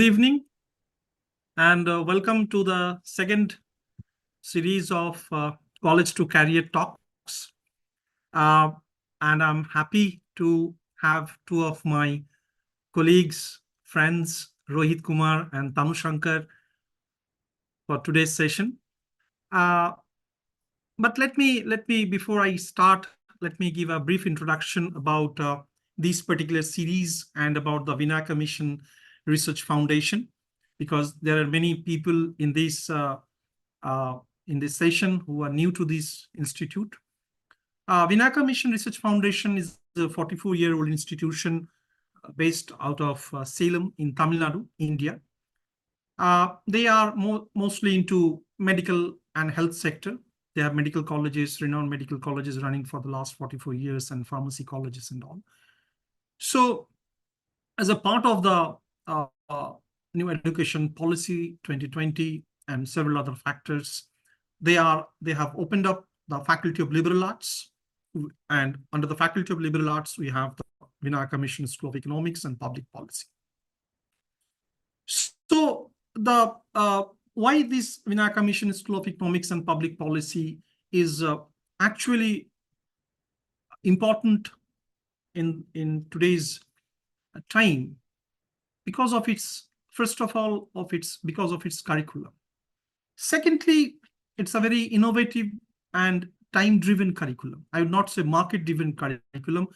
Good evening, and welcome to the second series of College to Career Talks. Uh, and I'm happy to have two of my colleagues, friends, Rohit Kumar and Tanu Shankar, for today's session. Uh, but let me before I start, let me give a brief introduction about this particular series and about the Vinaka Mission Research Foundation, because there are many people uh, in this session who are new to this institute. Vinaka Mission Research Foundation is a 44-year-old institution based out of Salem in Tamil Nadu, India. They are mostly into medical and health sector. They have medical colleges, renowned medical colleges running for the last 44 years, and pharmacy colleges and all. So as a part of the new education policy 2020 and several other factors, they have opened up the Faculty of Liberal Arts, and under the Faculty of Liberal Arts we have the Vinaka Mission School of Economics and Public Policy. So the why this Vinaka Mission School of Economics and Public Policy is actually important in today's time, because of its, first of all, because of its curriculum. Secondly, it's a very innovative and time-driven curriculum. I would not say market-driven curriculum,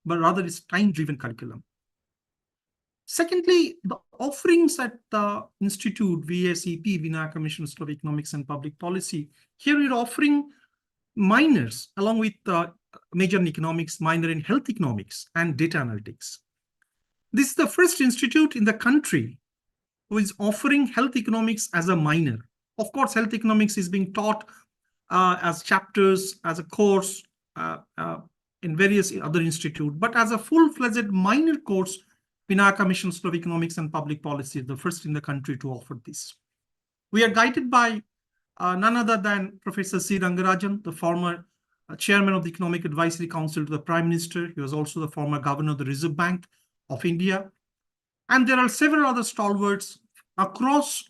but rather it's time-driven curriculum. Secondly, the offerings at the Institute, VSEP, Vinaka Mission School of Economics and Public Policy, here we're offering minors along with major in economics, minor in health economics and data analytics. This is the first institute in the country who is offering health economics as a minor. Of course, health economics is being taught as chapters, as a course in various other institutes, but as a full-fledged minor course, Vinaka Mission School of Economics and Public Policy is the first in the country to offer this. We are guided by none other than Professor C. Rangarajan, the former chairman of the Economic Advisory Council to the Prime Minister. He was also the former governor of the Reserve Bank of India. And there are several other stalwarts across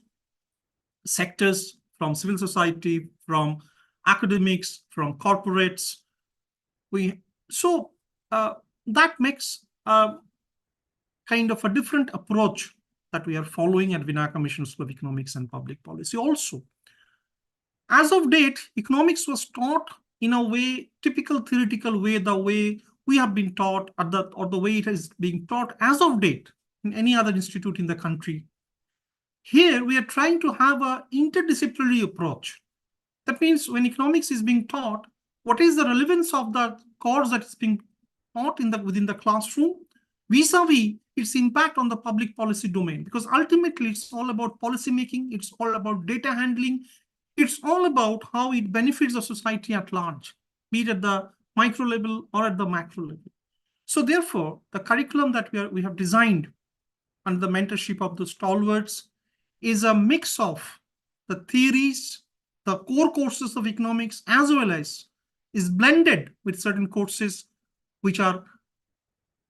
sectors, from civil society, from academics, from corporates. That makes kind of a different approach that we are following at Vinaka Mission School of Economics and Public Policy. Also, as of date, economics was taught in a way, typical theoretical way, the way we have been taught, or the way it is being taught as of date in any other institute in the country. Here, we are trying to have an interdisciplinary approach. That means when economics is being taught, what is the relevance of the course that is being taught within the classroom, vis-a-vis its impact on the public policy domain? Because ultimately, it's all about policy making, it's all about data handling, it's all about how it benefits the society at large, be it at the micro level or at the macro level. So therefore, the curriculum that we have designed under the mentorship of the stalwarts is a mix of the theories, the core courses of economics, as well as is blended with certain courses which are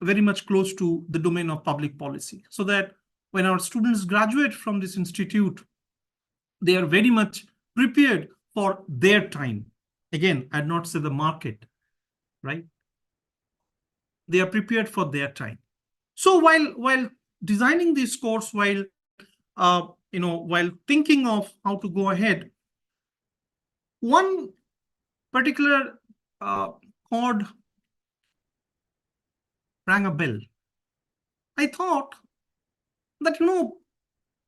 very much close to the domain of public policy, so that when our students graduate from this institute, they are very much prepared for their time. Again, I'd not say the market, right? They are prepared for their time. So while designing this course, while thinking of how to go ahead, one particular chord rang a bell. I thought that,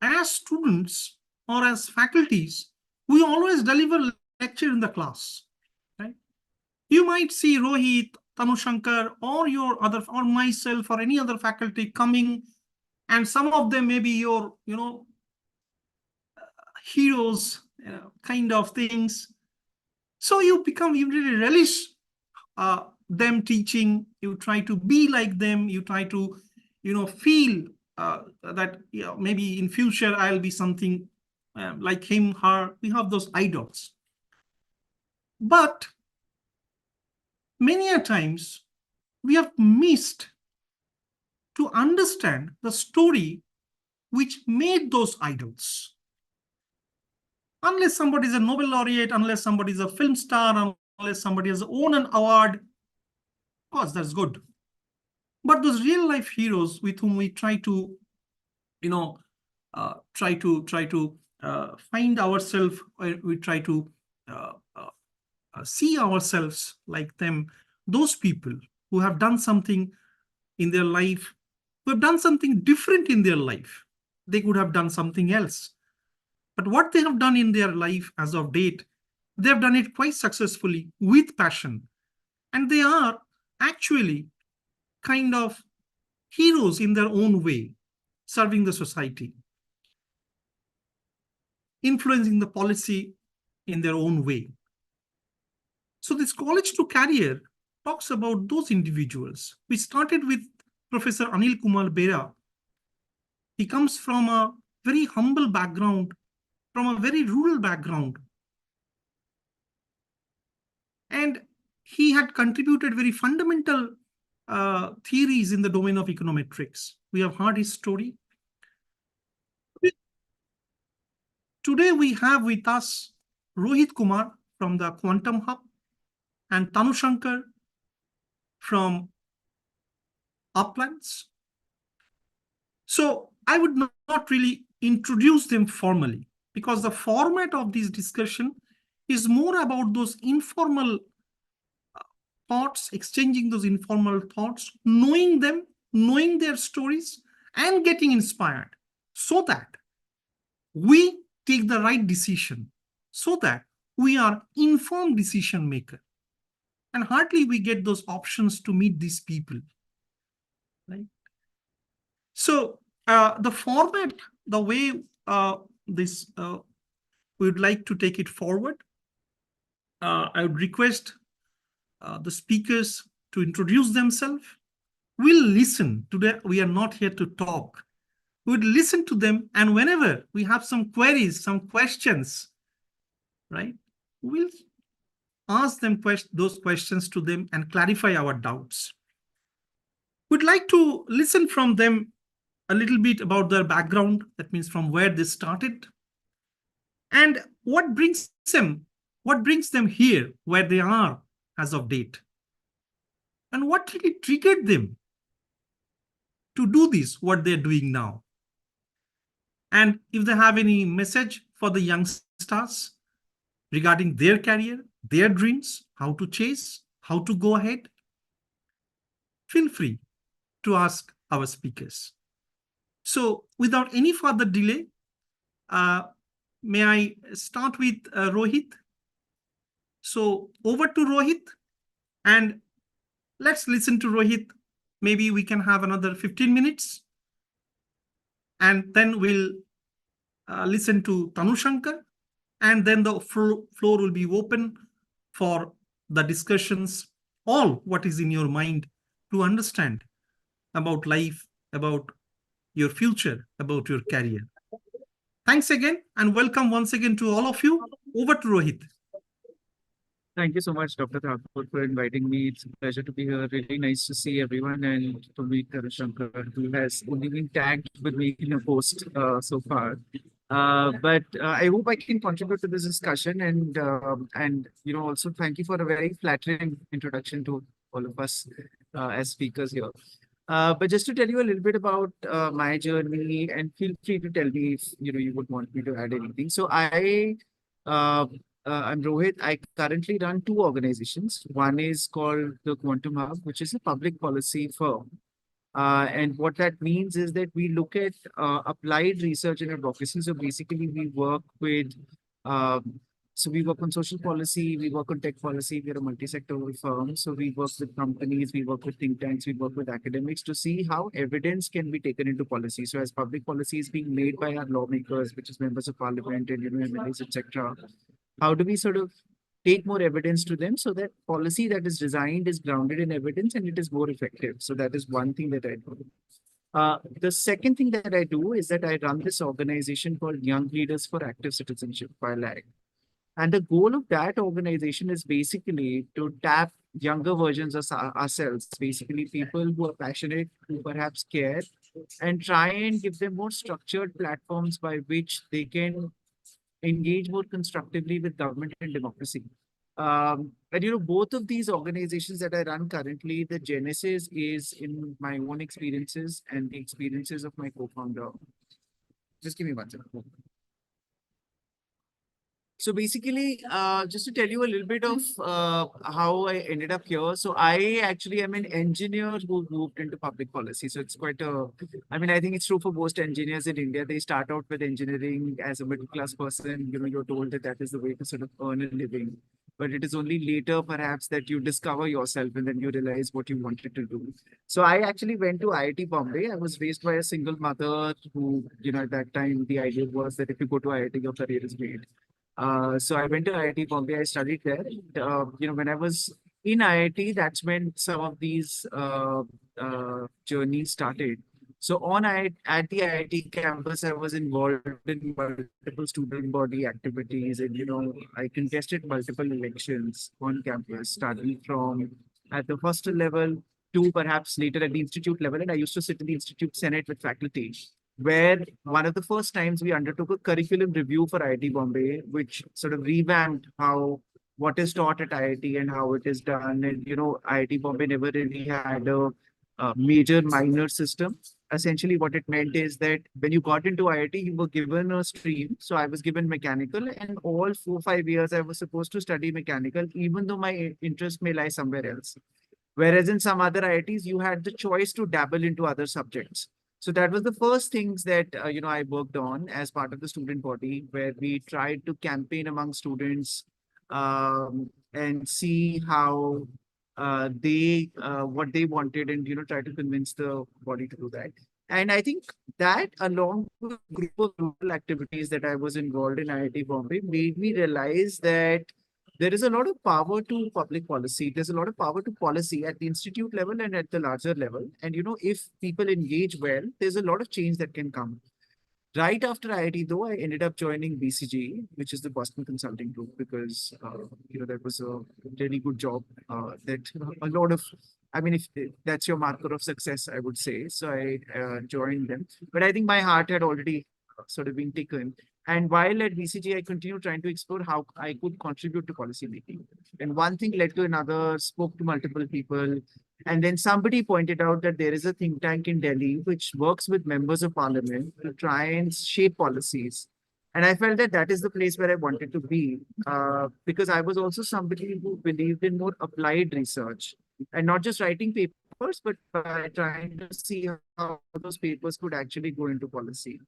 as students or as faculties, we always deliver lecture in the class, right? You might see Rohit, Tanu Shankar, or or myself, or any other faculty coming, and some of them may be your, heroes, kind of things. So you really relish them teaching. You try to be like them. You try to, feel that maybe in future I'll be something like him, her. We have those idols. But many a times we have missed to understand the story which made those idols. Unless somebody is a Nobel laureate, unless somebody is a film star, unless somebody has won an award, of course, that's good. But those real life heroes with whom we try to, find ourselves, we try to see ourselves like them, those people who have done something in their life, who have done something different in their life. They could have done something else. But what they have done in their life as of date, they have done it quite successfully with passion. And they are actually kind of heroes in their own way, serving the society, influencing the policy in their own way. So this college to career talks about those individuals. We started with Professor Anil Kumar Bera. He comes from a very humble background, from a very rural background. And he had contributed very fundamental theories in the domain of econometrics. We have heard his story. Today we have with us Rohit Kumar from the Quantum Hub and Tanu Shankar from Uplands. So I would not really introduce them formally, because the format of this discussion is more about those informal thoughts, exchanging those informal thoughts, knowing them, knowing their stories, and getting inspired so that we take the right decision, so that we are informed decision maker. And hardly we get those options to meet these people, right? So the format, the way we would like to take it forward, I would request the speakers to introduce themselves. We'll listen. Today, we are not here to talk. We'll listen to them, and whenever we have some queries, some questions, right, we'll ask them those questions to them and clarify our doubts. We'd like to listen from them a little bit about their background, that means from where they started, and what brings them here, where they are as of date, and what really triggered them to do this, what they're doing now. And if they have any message for the youngsters regarding their career, their dreams, how to chase, how to go ahead, feel free to ask our speakers. So without any further delay, may I start with Rohit? So over to Rohit, and let's listen to Rohit. Maybe we can have another 15 minutes, and then we'll listen to Tanu Shankar, and then the floor will be open for the discussions, all what is in your mind to understand about life, about your future, about your career. Thanks again, and welcome once again to all of you. Over to Rohit. Thank you so much, Dr. Thakur, for inviting me. It's a pleasure to be here. Really nice to see everyone and to meet Tanu Shankar, who has only been tagged with me in a post so far. But I hope I can contribute to this discussion, and also thank you for a very flattering introduction to all of us as speakers here. But just to tell you a little bit about my journey, and feel free to tell me if you would want me to add anything. So I'm Rohit. I currently run two organizations. One is called the Quantum Hub, which is a public policy firm. And what that means is that we look at applied research and advocacy. So basically, we work with, we work on social policy, we work on tech policy. We're a multi-sectoral firm. So we work with companies, we work with think tanks, we work with academics to see how evidence can be taken into policy. So as public policy is being made by our lawmakers, which is members of parliament and MLAs, etc., how do we sort of take more evidence to them so that policy that is designed is grounded in evidence and it is more effective? So that is one thing that I do. The second thing that I do is that I run this organization called Young Leaders for Active Citizenship, YLAC. And the goal of that organization is basically to tap younger versions of ourselves, basically people who are passionate, who perhaps care, and try and give them more structured platforms by which they can engage more constructively with government and democracy. And both of these organizations that I run currently, the genesis is in my own experiences and the experiences of my co-founder. Just give me one second. So basically, just to tell you a little bit of how I ended up here. So I actually am an engineer who moved into public policy. So it's quite I think it's true for most engineers in India. They start out with engineering as a middle class person. You're told that that is the way to sort of earn a living. But it is only later, perhaps, that you discover yourself and then you realize what you wanted to do. So I actually went to IIT Bombay. I was raised by a single mother who, at that time, the idea was that if you go to IIT, your career is made. So I went to IIT Bombay. I studied there. When I was in IIT, that's when some of these journeys started. So at the IIT campus, I was involved in multiple student body activities, and I contested multiple elections on campus, starting from at the hostel level to perhaps later at the institute level. And I used to sit in the institute senate with faculty, where one of the first times we undertook a curriculum review for IIT Bombay, which sort of revamped what is taught at IIT and how it is done. And IIT Bombay never really had a major minor system. Essentially, what it meant is that when you got into IIT, you were given a stream. So I was given mechanical, and all 4 5 years I was supposed to study mechanical, even though my interest may lie somewhere else. Whereas in some other IITs, you had the choice to dabble into other subjects. So that was the first things that I worked on as part of the student body, where we tried to campaign among students and see how they what they wanted, and try to convince the body to do that. And I think that, along with a group of rural activities that I was involved in IIT Bombay, made me realize that there is a lot of power to public policy. There's a lot of power to policy at the institute level and at the larger level. And if people engage well, there's a lot of change that can come. Right after IIT, though, I ended up joining BCG, which is the Boston Consulting Group, because that was a really good job. That a lot of, if that's your marker of success, I would say. So I joined them, but I think my heart had already sort of been taken. And while at BCG, I continued trying to explore how I could contribute to policy making. And one thing led to another, spoke to multiple people. And then somebody pointed out that there is a think tank in Delhi which works with members of parliament to try and shape policies. And I felt that that is the place where I wanted to be, because I was also somebody who believed in more applied research and not just writing papers, but by trying to see how those papers could actually go into policy.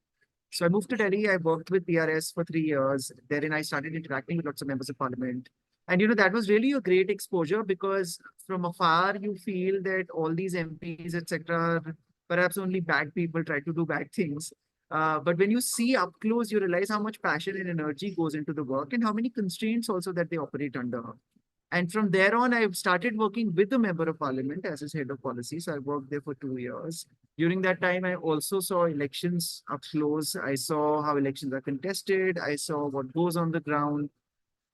So I moved to Delhi. I worked with PRS for 3 years. Therein, I started interacting with lots of members of parliament. And that was really a great exposure, because from afar, you feel that all these MPs, etc., perhaps only bad people try to do bad things. But when you see up close, you realize how much passion and energy goes into the work, and how many constraints also that they operate under. And from there on, I started working with the member of parliament as his head of policy. So I worked there for 2 years. During that time, I also saw elections up close. I saw how elections are contested. I saw what goes on the ground.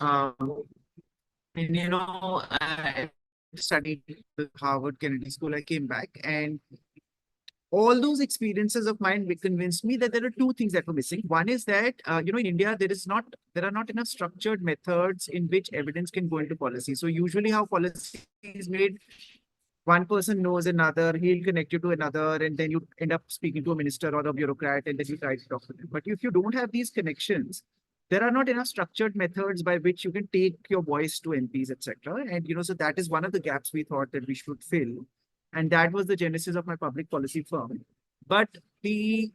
And I studied at Harvard Kennedy School. I came back, and all those experiences of mine convinced me that there are two things that were missing. One is that in India there are not enough structured methods in which evidence can go into policy. So usually, how policy is made, one person knows another, he'll connect you to another, and then you end up speaking to a minister or a bureaucrat, and then you try to talk to them. But if you don't have these connections, there are not enough structured methods by which you can take your voice to MPs, etc. And so that is one of the gaps we thought that we should fill. And that was the genesis of my public policy firm. But the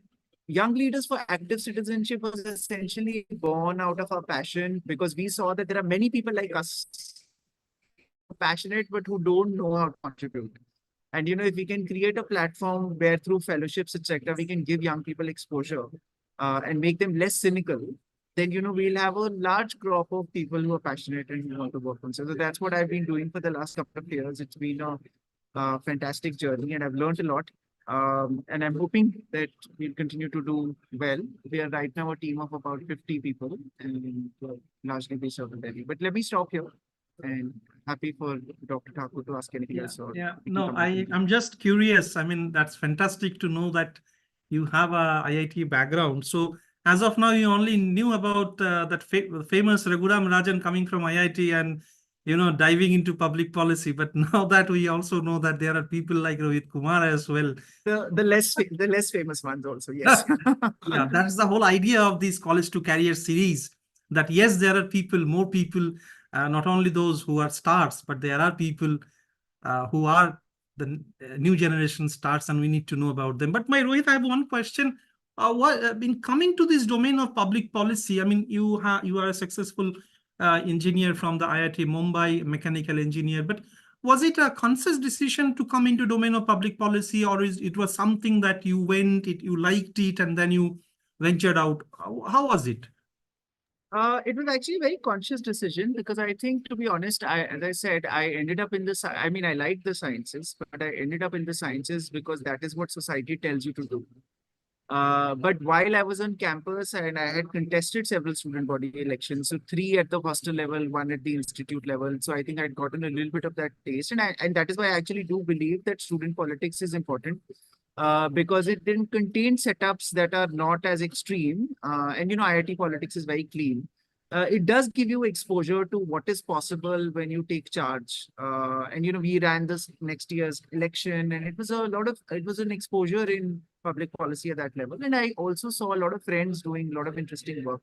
Young Leaders for Active Citizenship was essentially born out of our passion, because we saw that there are many people like us, passionate, but who don't know how to contribute. And if we can create a platform where through fellowships, etc., we can give young people exposure and make them less cynical, then we'll have a large crop of people who are passionate and who want to work on. So that's what I've been doing for the last couple of years. It's been a fantastic journey, and I've learned a lot. And I'm hoping that we'll continue to do well. We are right now a team of about 50 people, and largely based out of Delhi. But let me stop here. and happy for Dr. Thakur to ask anything else, or Yeah. we can No, come back to I'm just curious. I mean, that's fantastic to know that you have a IIT background. So as of now, you only knew about that famous Raghuram Rajan coming from IIT and diving into public policy. But now that we also know that there are people like Rohit Kumar as well. the less famous ones also. Yes. Yeah, that's the whole idea of this college to career series. That yes, there are people, more people, not only those who are stars, but there are people who are the new generation stars, and we need to know about them. But my Rohit, I have one question. What in coming to this domain of public policy? I mean, you are a successful engineer from the IIT Mumbai, mechanical engineer. But was it a conscious decision to come into domain of public policy, or is it was something that you you liked it, and then you ventured out? How was it? It was actually a very conscious decision because I think, to be honest, as I said, I ended up in the, I mean, I liked the sciences, but I ended up in the sciences because that is what society tells you to do. But while I was on campus and I had contested several student body elections, so three at the hostel level, one at the institute level. So I think I'd gotten a little bit of that taste, and that is why I actually do believe that student politics is important. Because it didn't contain setups that are not as extreme. And IIT politics is very clean. It does give you exposure to what is possible when you take charge. And we ran this next year's election, and it was it was an exposure in public policy at that level. And I also saw a lot of friends doing a lot of interesting work.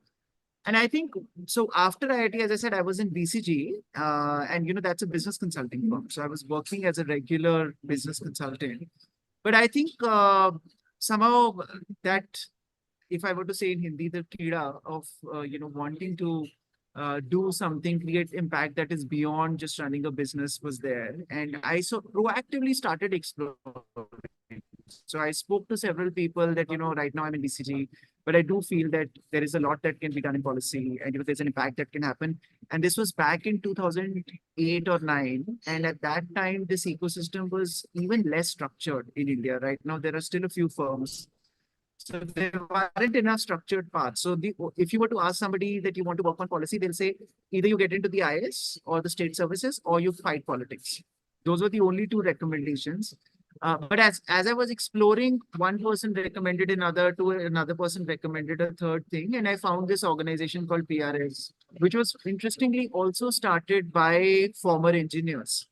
And I think so. After IIT, as I said, I was in BCG, and that's a business consulting firm. So I was working as a regular business consultant. But I think somehow that, if I were to say in Hindi, the kida of wanting to do something, create impact that is beyond just running a business was there, and I so proactively started exploring. So I spoke to several people that right now I'm in BCG, but I do feel that there is a lot that can be done in policy, and there's an impact that can happen. And this was back in 2008 or 9, and at that time this ecosystem was even less structured in India. Right now there are still a few firms, so there weren't enough structured paths. So if you were to ask somebody that you want to work on policy, they'll say either you get into the IS or the state services, or you fight politics. Those were the only two recommendations. But as I was exploring, one person recommended another person recommended a third thing, and I found this organization called PRS, which was interestingly also started by former engineers.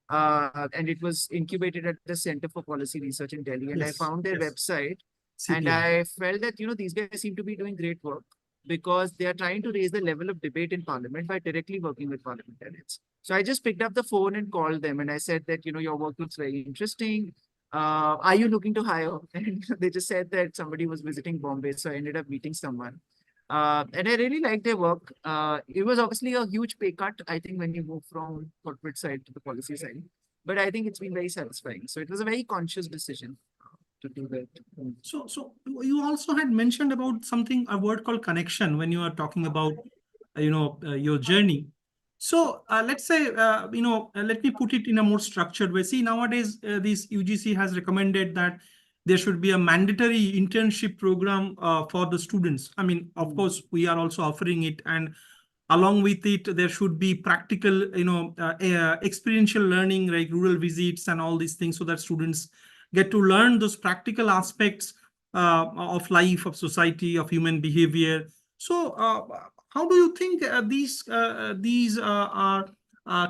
And it was incubated at the Center for Policy Research in Delhi. And I Yes, found their yes. website, and CPR. I felt that these guys seem to be doing great work because they are trying to raise the level of debate in parliament by directly working with parliamentarians. So I just picked up the phone and called them, and I said that your work looks very interesting. Are you looking to hire? And they just said that somebody was visiting Bombay, so I ended up meeting someone. And I really liked their work. It was obviously a huge pay cut, I think, when you move from corporate side to the policy side. But I think it's been very satisfying. So it was a very conscious decision to do that. So you also had mentioned about something, a word called connection, when you are talking about, your journey. So let's say, let me put it in a more structured way. See, nowadays, this UGC has recommended that there should be a mandatory internship program for the students. I mean, of course, we are also offering it, and along with it, there should be practical, experiential learning, like rural visits and all these things, so that students get to learn those practical aspects of life, of society, of human behavior. So, how do you think these are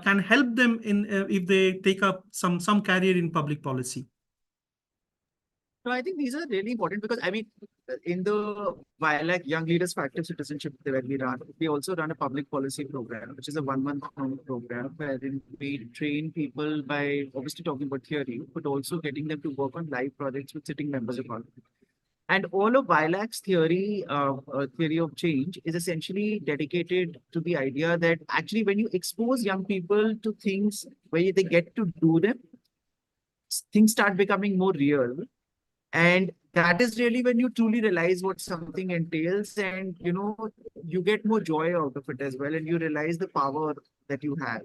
can help them in if they take up some career in public policy? So I think these are really important because I mean, in the WILAC Young Leaders for Active Citizenship that we run, we also run a public policy program, which is a 1 month long program wherein we train people by obviously talking about theory, but also getting them to work on live projects with sitting members of parliament. And all of WILAC's theory of change is essentially dedicated to the idea that actually when you expose young people to things where they get to do them, things start becoming more real. And that is really when you truly realize what something entails, and you get more joy out of it as well, and you realize the power that you have.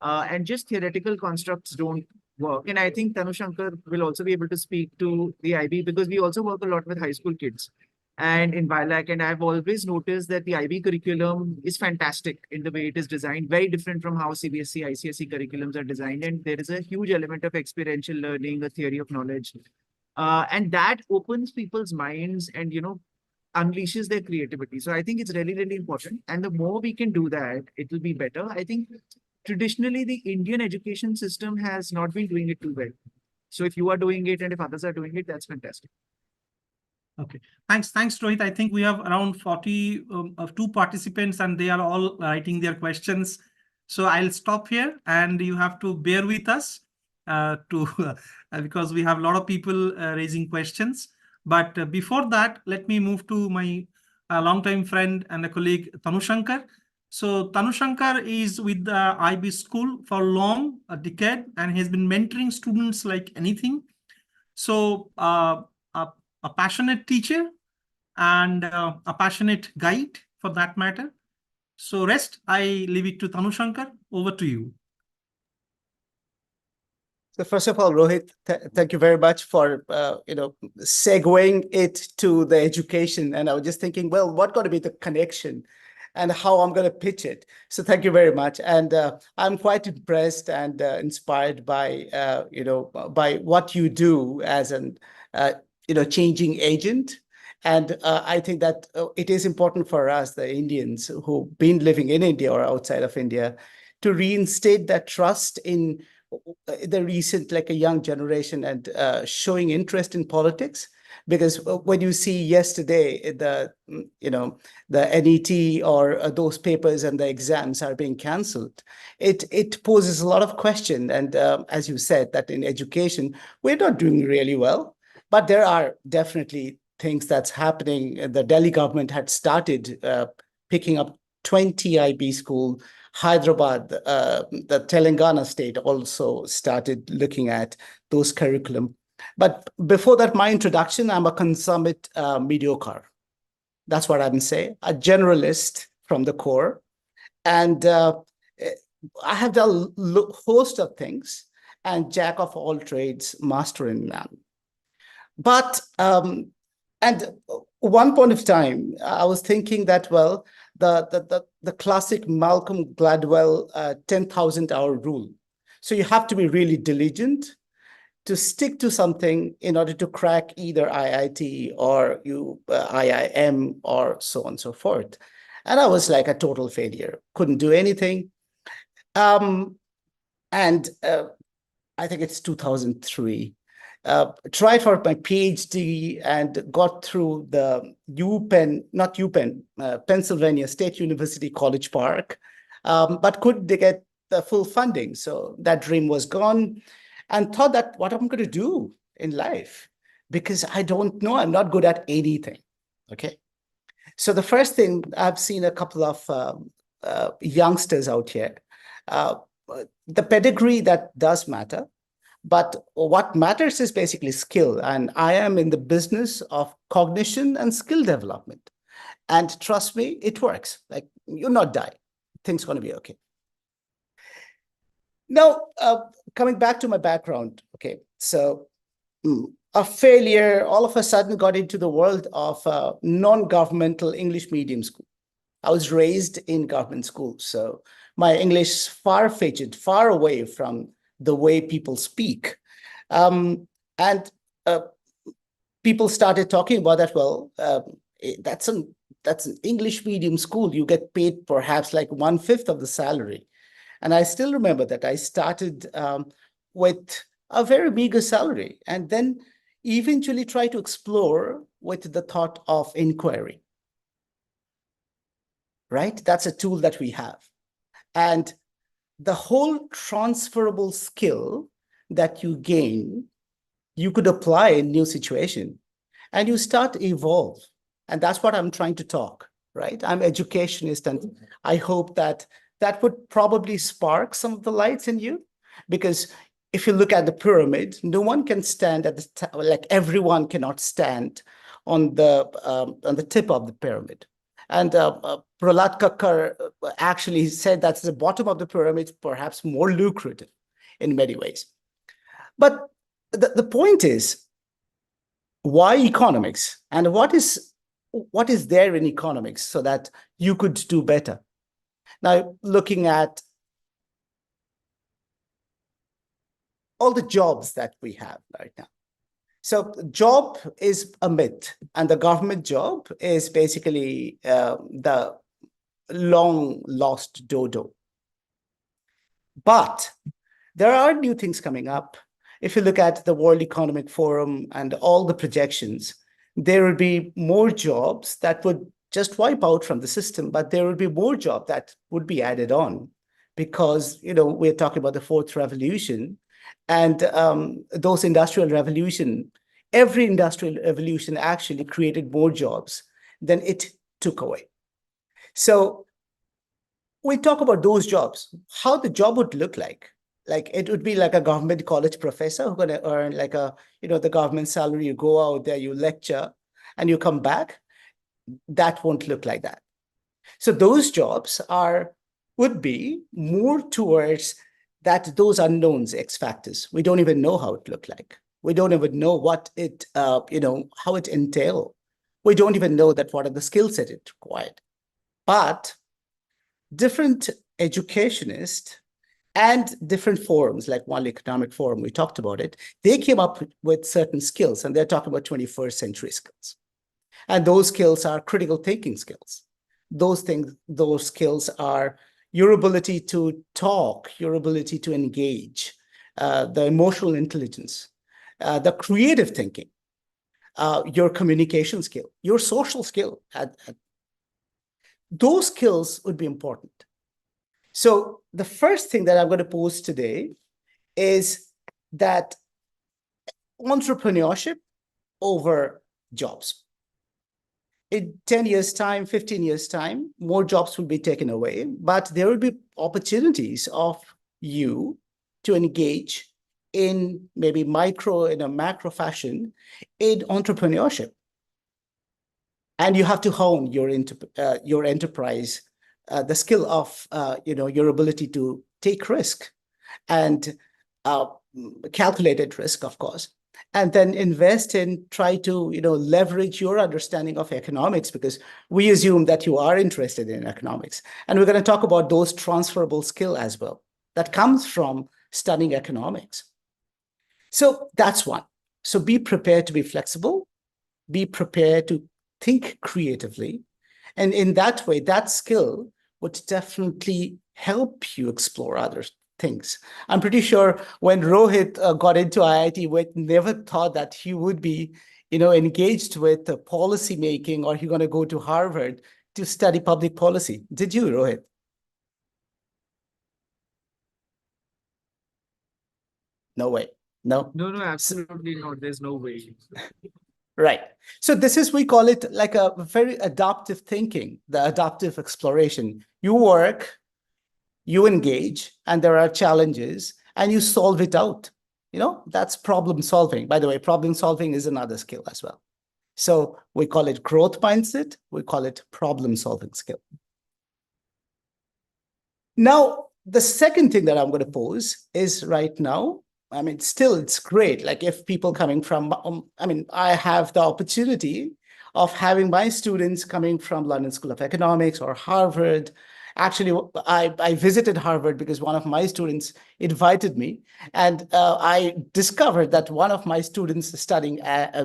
And just theoretical constructs don't work. And I think Tanu Shankar will also be able to speak to the IB because we also work a lot with high school kids. and in Bilac. And I've always noticed that the IB curriculum is fantastic in the way it is designed, very different from how CBSE, ICSE curriculums are designed. And there is a huge element of experiential learning, a theory of knowledge. And that opens people's minds and, unleashes their creativity. So I think it's really, really important. And the more we can do that, it will be better. I think traditionally the Indian education system has not been doing it too well. So if you are doing it and if others are doing it, that's fantastic. Okay, thanks, Rohit. I think we have around 42 participants and they are all writing their questions. So I'll stop here and you have to bear with us because we have a lot of people raising questions. But before that, let me move to my longtime friend and a colleague, Tanushankar. So Tanushankar is with the IB school for a decade, and has been mentoring students like anything. So a passionate teacher and a passionate guide for that matter. So rest, I leave it to Tanushankar. Over to you. So first of all, Rohit, thank you very much for segueing it to the education. And I was just thinking, well, what got to be the connection and how I'm going to pitch it. So thank you very much. And I'm quite impressed and inspired by by what you do as an changing agent. And I think that it is important for us, the Indians who've been living in India or outside of India, to reinstate that trust in the recent, like a young generation, and showing interest in politics. Because when you see yesterday the NET or those papers and the exams are being cancelled, it poses a lot of question. And as you said, that in education we're not doing really well, but there are definitely things that's happening. The Delhi government had started picking up 20 IB school. Hyderabad, the Telangana state also started looking at those curriculum. But before that, my introduction, I'm a consummate mediocre. That's what I'm saying, a generalist from the core. And I have done a host of things, and jack of all trades, master in none. But, and one point of time, I was thinking that, well, the classic Malcolm Gladwell 10,000 hour rule. So you have to be really diligent to stick to something in order to crack either IIT or IIM or so on and so forth. And I was like a total failure, couldn't do anything. And I think it's 2003. Tried for my PhD and got through the Pennsylvania State University College Park, but couldn't get the full funding. So that dream was gone, and thought that what I'm going to do in life, because I don't know, I'm not good at anything. Okay. So the first thing, I've seen a couple of youngsters out here. The pedigree, that does matter. But what matters is basically skill. And I am in the business of cognition and skill development. And trust me, it works. Like, you'll not die. Things are going to be okay. Now, coming back to my background. Okay, so a failure, all of a sudden got into the world of non-governmental English medium school. I was raised in government school. So my English far-fetched, far away from the way people speak. And people started talking about that, well, that's an English medium school. You get paid perhaps like 1/5 of the salary. And I still remember that I started with a very meager salary, and then eventually try to explore with the thought of inquiry. Right? That's a tool that we have. And the whole transferable skill that you gain, you could apply in new situation, and you start to evolve. And that's what I'm trying to talk, right? I'm educationist, and I hope that that would probably spark some of the lights in you. Because if you look at the pyramid, no one can stand at the like everyone cannot stand on the tip of the pyramid. And Prahlad Kakkar actually said that the bottom of the pyramid is perhaps more lucrative in many ways. But the point is, why economics? And what is what is there in economics so that you could do better? Now, looking at all the jobs that we have right now. So job is a myth, and the government job is basically the long lost dodo. But there are new things coming up. If you look at the World Economic Forum and all the projections, there will be more jobs that would just wipe out from the system, but there will be more jobs that would be added on because, we're talking about the fourth revolution, and those industrial revolution, every industrial revolution actually created more jobs than it took away. So we talk about those jobs, how the job would look like. Like it would be like a government college professor who's going to earn like the government salary. You go out there, you lecture, and you come back. That won't look like that. So those jobs would be more towards those unknowns, X factors. We don't even know how it looked like. We don't even know what it, how it entailed. We don't even know what are the skill set it required. But different educationists and different forums, like World Economic Forum, we talked about it, they came up with certain skills, and they're talking about 21st century skills. And those skills are critical thinking skills. Those skills are your ability to talk, your ability to engage, the emotional intelligence, the creative thinking, your communication skill, your social skill. Those skills would be important. So the first thing that I'm going to pose today is that entrepreneurship over jobs. In 10 years' time, 15 years' time, more jobs will be taken away, but there will be opportunities of you to engage in maybe in a macro fashion in entrepreneurship. And you have to hone your enterprise, the skill of your ability to take risk and calculated risk, of course, and then invest in try to leverage your understanding of economics, because we assume that you are interested in economics, and we're going to talk about those transferable skill as well that comes from studying economics. So that's one. So be prepared to be flexible, be prepared to think creatively. And in that way, that skill would definitely help you explore other things. I'm pretty sure when Rohit got into IIT, we never thought that he would be, engaged with policy making, or he's going to go to Harvard to study public policy. Did you, Rohit? No way. No. No, absolutely not. There's no way. Right. So this is, we call it like a very adaptive thinking, the adaptive exploration. You work, you engage, and there are challenges, and you solve it out. That's problem solving. By the way, problem solving is another skill as well. So we call it growth mindset. We call it problem solving skill. Now, the second thing that I'm going to pose is right now, still it's great. Like if people coming from, I have the opportunity of having my students coming from London School of Economics or Harvard. Actually, I visited Harvard because one of my students invited me, and I discovered that one of my students is studying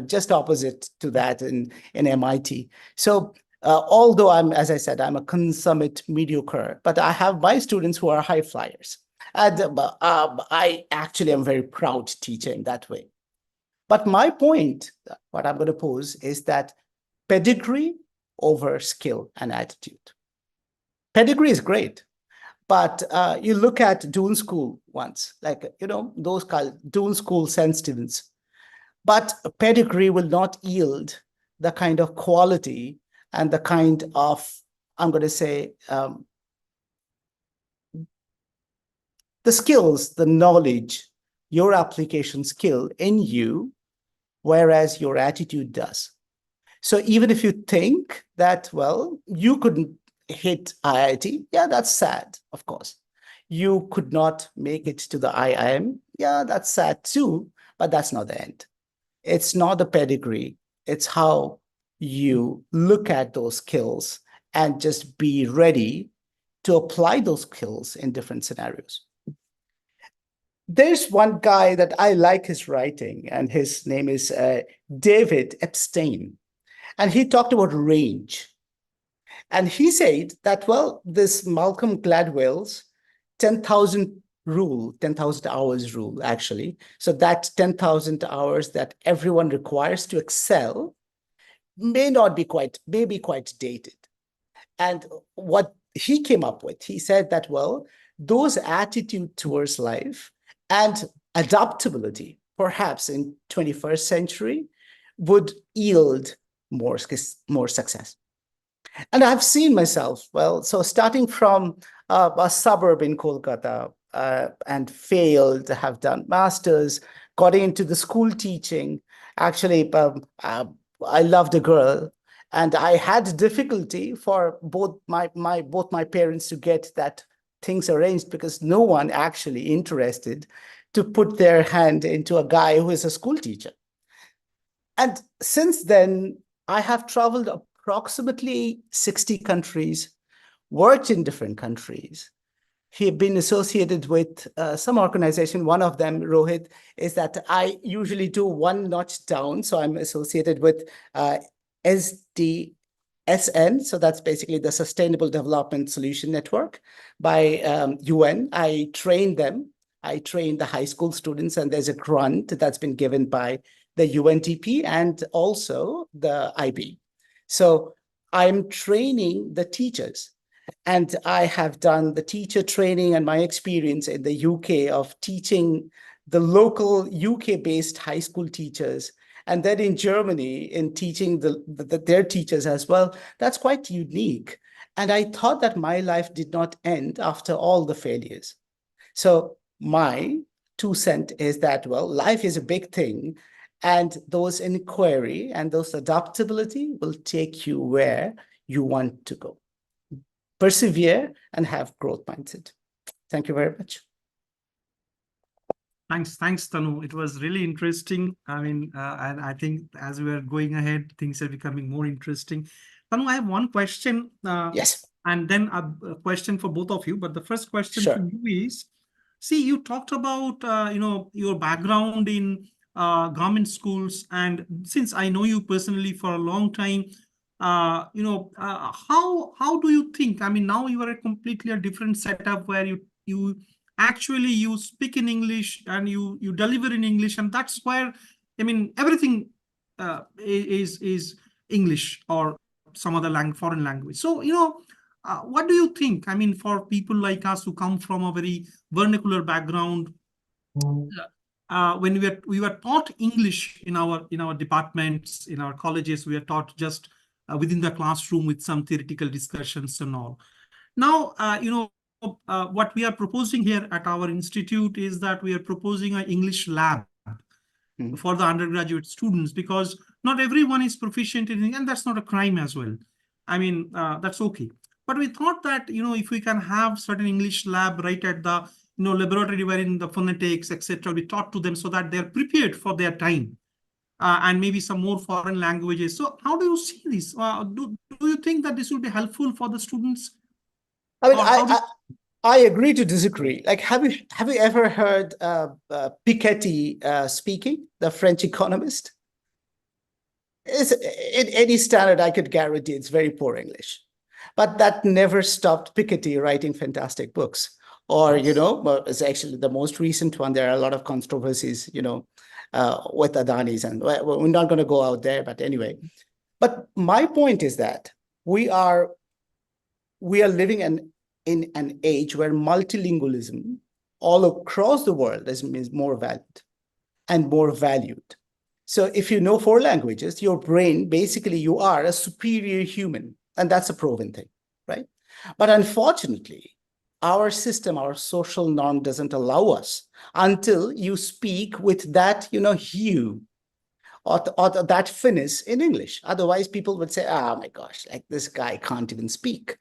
just opposite to that in MIT. So although as I said, I'm a consummate mediocre, but I have my students who are high flyers. And I actually am very proud teacher in that way. But my point, what I'm going to pose, is that pedigree over skill and attitude. Pedigree is great, but you look at Doon School once, like, those Doon School St. Stephen's, but pedigree will not yield the kind of quality and the kind of, I'm going to say, the skills, the knowledge, your application skill in you, whereas your attitude does. So even if you think that, well, you couldn't hit IIT, yeah, that's sad, of course. You could not make it to the IIM, yeah, that's sad too, but that's not the end. It's not the pedigree, it's how you look at those skills and just be ready to apply those skills in different scenarios. There's one guy that I like his writing, and his name is David Epstein. And he talked about range. And he said that, well, this Malcolm Gladwell's 10,000 rule, 10,000 hours rule, actually. So that 10,000 hours that everyone requires to excel may be quite dated. And what he came up with, he said that, well, those attitude towards life and adaptability, perhaps in 21st century, would yield more success. And I've seen myself, well, so starting from a suburb in Kolkata and failed, have done masters, got into the school teaching. Actually, I loved a girl, and I had difficulty for both my parents to get that things arranged, because no one actually interested to put their hand into a guy who is a school teacher. And since then, I have traveled approximately 60 countries, worked in different countries. He've been associated with some organization. One of them, Rohit, is that I usually do one notch down. So I'm associated with SDSN. So that's basically the Sustainable Development Solution Network by UN. I train them. I train the high school students, and there's a grant that's been given by the UNDP and also the IB. So I'm training the teachers. And I have done the teacher training, and my experience in the UK of teaching the local UK-based high school teachers, and then in Germany in teaching their teachers as well. That's quite unique. And I thought that my life did not end after all the failures. So my 2 cents is that, well, life is a big thing, and those inquiry and those adaptability will take you where you want to go. Persevere and have growth mindset. Thank you very much. Thanks, Tanu. It was really interesting. I mean, and I think as we are going ahead, things are becoming more interesting. Tanu, I have one question. Yes. And then a question for both of you. But the first question Sure. to you is, see, you talked about, your background in government schools. And since I know you personally for a long time, how do you think? I mean, now you are a completely different setup where you actually you speak in English and you deliver in English, and that's where, I mean, everything is English or some other foreign language. So, what do you think? I mean, for people like us who come from a very vernacular background, when we were taught English in our departments, in our colleges, we are taught just within the classroom with some theoretical discussions and all. Now, what we are proposing here at our institute is that we are proposing an English lab for the undergraduate students, because not everyone is proficient in English, and that's not a crime as well. I mean, that's okay. But we thought that, if we can have certain English lab right at the, laboratory wherein the phonetics, etc., we taught to them so that they're prepared for their time. And maybe some more foreign languages. So how do you see this? Do you think that this will be helpful for the students? I mean, I agree to disagree. Like, have you ever heard Piketty speaking, the French economist? In any standard, I could guarantee it's very poor English. But that never stopped Piketty writing fantastic books. Or, it's actually the most recent one. There are a lot of controversies, with Adani's, and we're not going to go out there, but anyway. But my point is that we are living in an age where multilingualism all across the world is more valued and more valued. So if you know 4 languages, your brain, basically you are a superior human, and that's a proven thing, right? But unfortunately, our system, our social norm doesn't allow us until you speak with that, hue or that finesse in English. Otherwise, people would say, oh my gosh, like this guy can't even speak.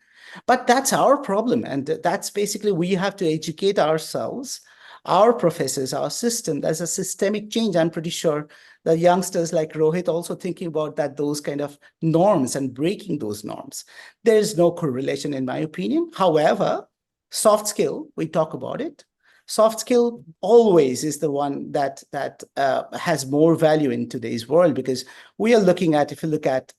But that's our problem. And that's basically, we have to educate ourselves our professors, our system. There's a systemic change. I'm pretty sure the youngsters like Rohit also thinking about that, those kind of norms and breaking those norms. There is no correlation in my opinion. However, soft skill, we talk about it. Soft skill always is the one that has more value in today's world, because we are looking at, if you look at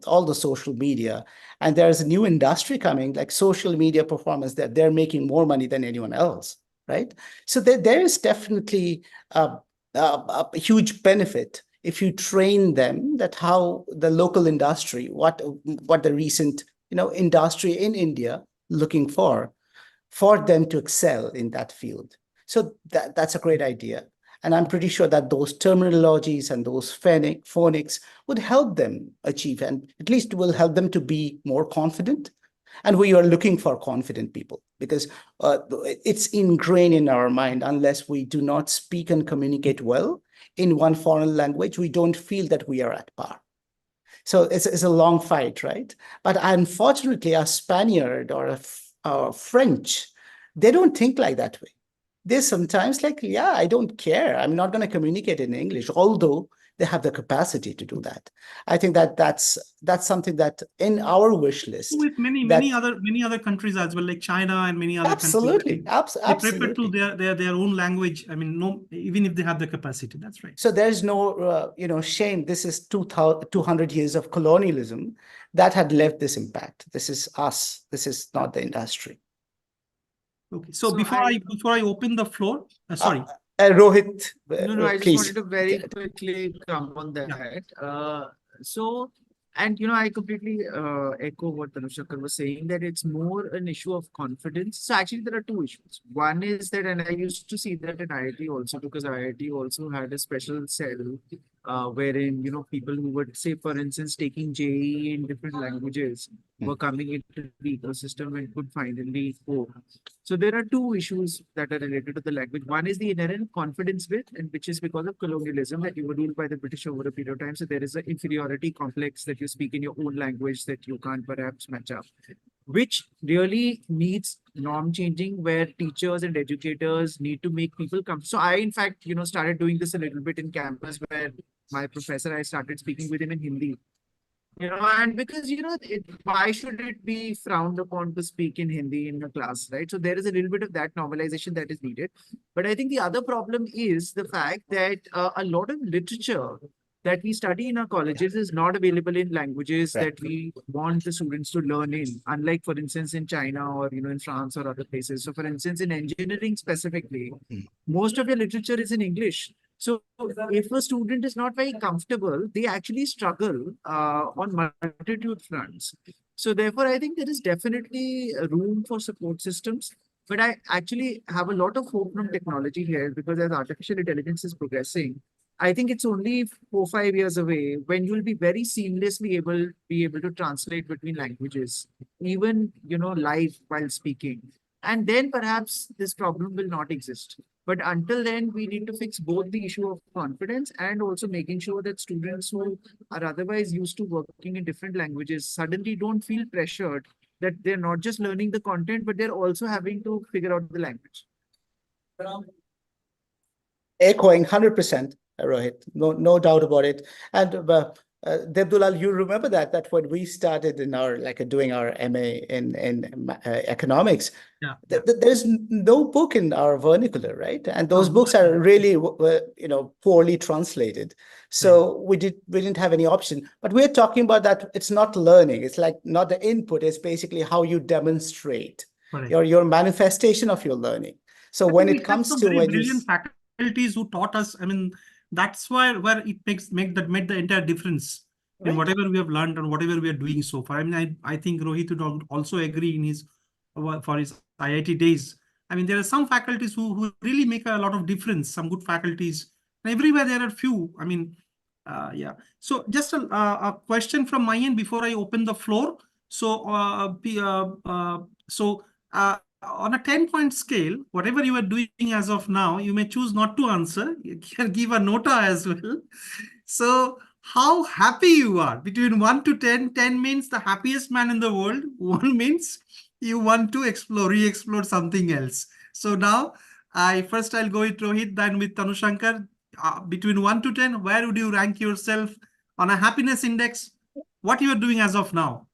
all the social media, and there's a new industry coming, like social media performance, that they're making more money than anyone else, right? So there is definitely a huge benefit if you train them that how the local industry, what the recent industry in India looking for them to excel in that field. So that's a great idea. And I'm pretty sure that those terminologies and those phonics would help them achieve, and at least will help them to be more confident. And we are looking for confident people, because it's ingrained in our mind, unless we do not speak and communicate well in one foreign language, we don't feel that we are at par. So it's a long fight, right? But unfortunately, a Spaniard or a French, they don't think like that way. They're sometimes like, yeah, I don't care. I'm not going to communicate in English, although they have the capacity to do that. I think that's something that in our wish list. With many other countries as well, like China and many other absolutely, countries. Absolutely. They prefer to their own language. I mean, no, even if they have the capacity. That's right. So there's no shame. This is 200 years of colonialism that had left this impact. This is us. This is not the industry. Okay. So before I open the floor, sorry. Rohit, no, I just please. wanted to very quickly come on that. Yeah. I completely echo what Tanushankar was saying, that it's more an issue of confidence. So actually, there are two issues. One is that, and I used to see that in IIT also, because IIT also had a special cell wherein, people who would say, for instance, taking JEE in different languages were coming into the ecosystem and could finally go. So there are two issues that are related to the language. One is the inherent confidence bit, and which is because of colonialism, that you were ruled by the British over a period of time. So there is an inferiority complex that you speak in your own language that you can't perhaps match up, which really needs norm changing, where teachers and educators need to make people come. So I, in fact, started doing this a little bit in campus, where my professor, I started speaking with him in Hindi. And because, why should it be frowned upon to speak in Hindi in a class, right? So there is a little bit of that normalization that is needed. But I think the other problem is the fact that a lot of literature that we study in our colleges is not available in languages that we want the students to learn in, unlike, for instance, in China or, in France or other places. So, for instance, in engineering specifically, most of your literature is in English. So if a student is not very comfortable, they actually struggle on multitude fronts. So therefore, I think there is definitely room for support systems. But I actually have a lot of hope from technology here, because as artificial intelligence is progressing, I think it's only 4-5 years away when you'll be very seamlessly able to translate between languages, even live while speaking. And then perhaps this problem will not exist. But until then, we need to fix both the issue of confidence and also making sure that students who are otherwise used to working in different languages suddenly don't feel pressured that they're not just learning the content, but they're also having to figure out the language. Echoing 100%, Rohit, no doubt about it. And Debdulal, you remember that when we started in our doing our MA in economics, there's no book in our vernacular, right? And those books are really poorly translated. So we didn't have any option. But we're talking about that it's not learning. It's like not the input. It's basically how you demonstrate your manifestation of your learning. So when it comes to brilliant faculties who taught us, I mean, that's where it made the entire difference in whatever we have learned and whatever we are doing so far. I mean, I think Rohit would also agree in his IIT days. I mean, there are some faculties who really make a lot of difference. Some good faculties, and everywhere there are few. I mean, So just a question from my end before I open the floor. So on a 10-point scale, whatever you are doing as of now, you may choose not to answer. You can give a nota as well. So how happy you are between 1 to 10. 10 means the happiest man in the world. 1 means you want to re-explore something else. So now I'll go with Rohit, then with Tanushankar. Between 1 to 10, where would you rank yourself on a happiness index? What you are doing as of now,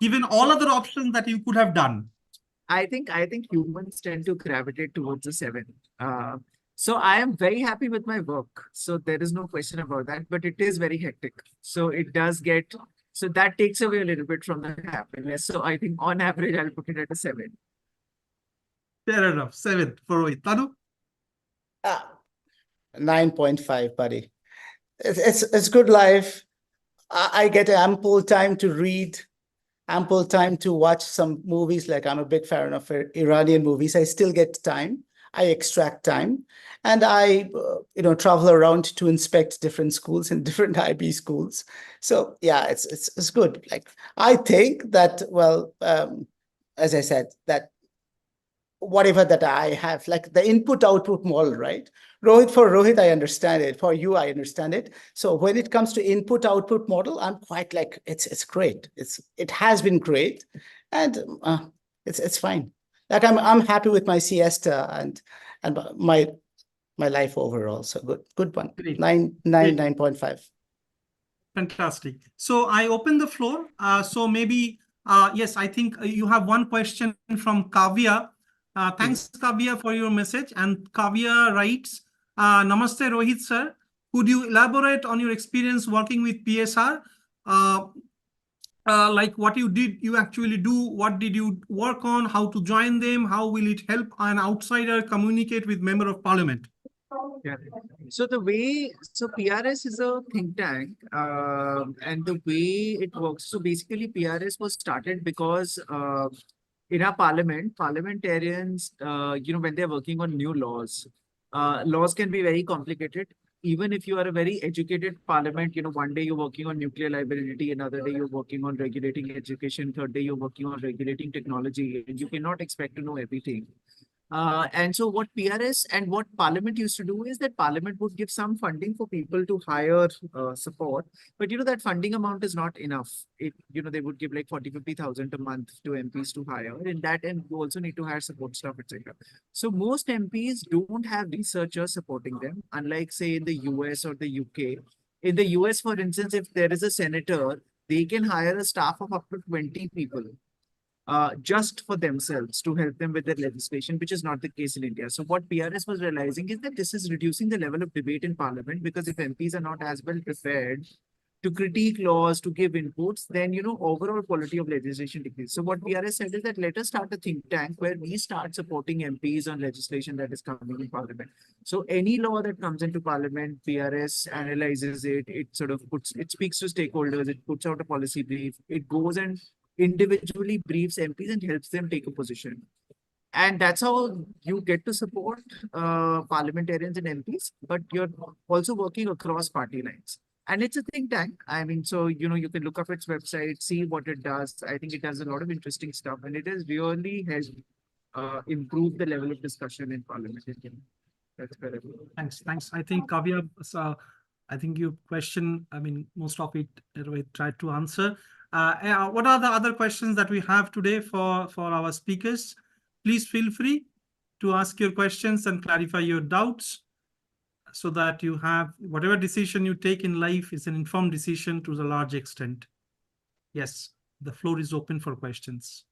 given all other options that you could have done? I think humans tend to gravitate towards a 7. So I am very happy with my work. So there is no question about that, but it is very hectic. So it does get, so that takes away a little bit from the happiness. So I think on average, I'll put it at a 7. Fair enough. 7 for Rohit. Tanu? 9.5, buddy. It's good life. I get ample time to read, ample time to watch some movies. Like I'm a big fan of Iranian movies. I still get time. I extract time, and I travel around to inspect different schools and different IB schools. So yeah, it's good. Like I think that, well, as I said, that whatever that I have, like the input-output model, right? For Rohit, I understand it. For you, I understand it. So when it comes to input-output model, I'm quite like, it's great. It has been great, and it's fine. Like I'm happy with my siesta and my life overall. So good one. Great. 9.5. Fantastic. So I open the floor. So maybe, yes, I think you have one question from Kavya. Thanks, Kavya, for your message. And Kavya writes, Namaste, Rohit sir. Could you elaborate on your experience working with PSR? Like what you actually do, what did you work on, how to join them, how will it help an outsider communicate with member of parliament? Yeah. So PRS is a think tank, and the way it works. So basically, PRS was started because in our parliamentarians, when they're working on new laws, laws can be very complicated. Even if you are a very educated parliament, one day you're working on nuclear liability, another day you're working on regulating education, third day you're working on regulating technology, and you cannot expect to know everything. And so what PRS and what Parliament used to do is that Parliament would give some funding for people to hire support, but that funding amount is not enough. They would give like 40,000-50,000 a month to MPs to hire. In that, and you also need to hire support staff, etc. So most MPs don't have researchers supporting them, unlike say in the US or the UK. In the US, for instance, if there is a senator, they can hire a staff of up to 20 people. Just for themselves to help them with their legislation, which is not the case in India. So what PRS was realizing is that this is reducing the level of debate in parliament, because if MPs are not as well prepared to critique laws, to give inputs, then, overall quality of legislation decreases. So what PRS said is that let us start a think tank where we start supporting MPs on legislation that is coming in parliament. So any law that comes into parliament, PRS analyzes it, it speaks to stakeholders, it puts out a policy brief, it goes and individually briefs MPs and helps them take a position. And that's how you get to support parliamentarians and MPs, but you're also working across party lines. And it's a think tank. I mean, so, you can look up its website, see what it does. I think it does a lot of interesting stuff, and it has really helped improve the level of discussion in parliament. That's very good. Thanks. I think Kavya, I think your question, I mean, most of it we tried to answer. What are the other questions that we have today for our speakers? Please feel free to ask your questions and clarify your doubts so that you have whatever decision you take in life is an informed decision to the large extent. Yes, the floor is open for questions.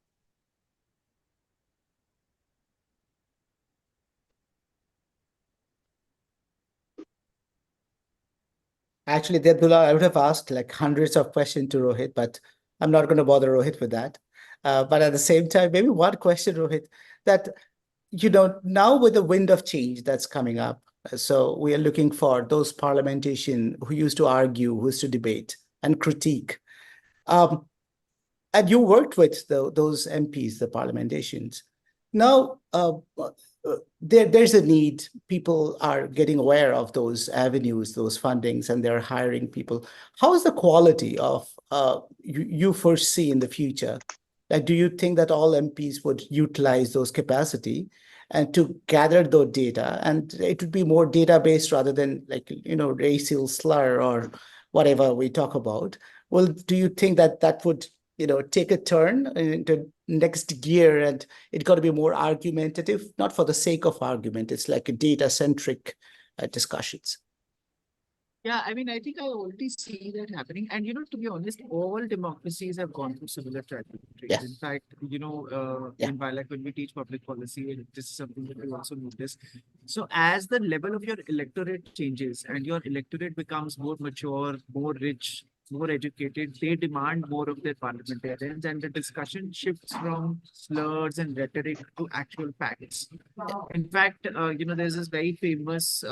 Actually, Debdullah, I would have asked like hundreds of questions to Rohit, but I'm not going to bother Rohit with that. But at the same time, maybe one question, Rohit, that, now with the wind of change that's coming up, so we are looking for those parliamentarians who used to argue, who used to debate and critique. And you worked with those MPs, the parliamentarians. Now, there's a need. People are getting aware of those avenues, those fundings, and they're hiring people. How is the quality of you foresee in the future? Like, do you think that all MPs would utilize those capacity and to gather those data, and it would be more data-based rather than like, racial slur or whatever we talk about? Well, do you think that would take a turn into next gear, and it got to be more argumentative, not for the sake of argument. It's like a data-centric discussions. Yeah, I mean, I think I already see that happening. And, to be honest, all democracies have gone through similar trajectories. Yeah. In fact, Yeah. in BILAC, when we teach public policy, this is something that we also notice. So as the level of your electorate changes and your electorate becomes more mature, more rich, more educated, they demand more of their parliamentarians, and the discussion shifts from slurs and rhetoric to actual facts. In fact, there's this very famous,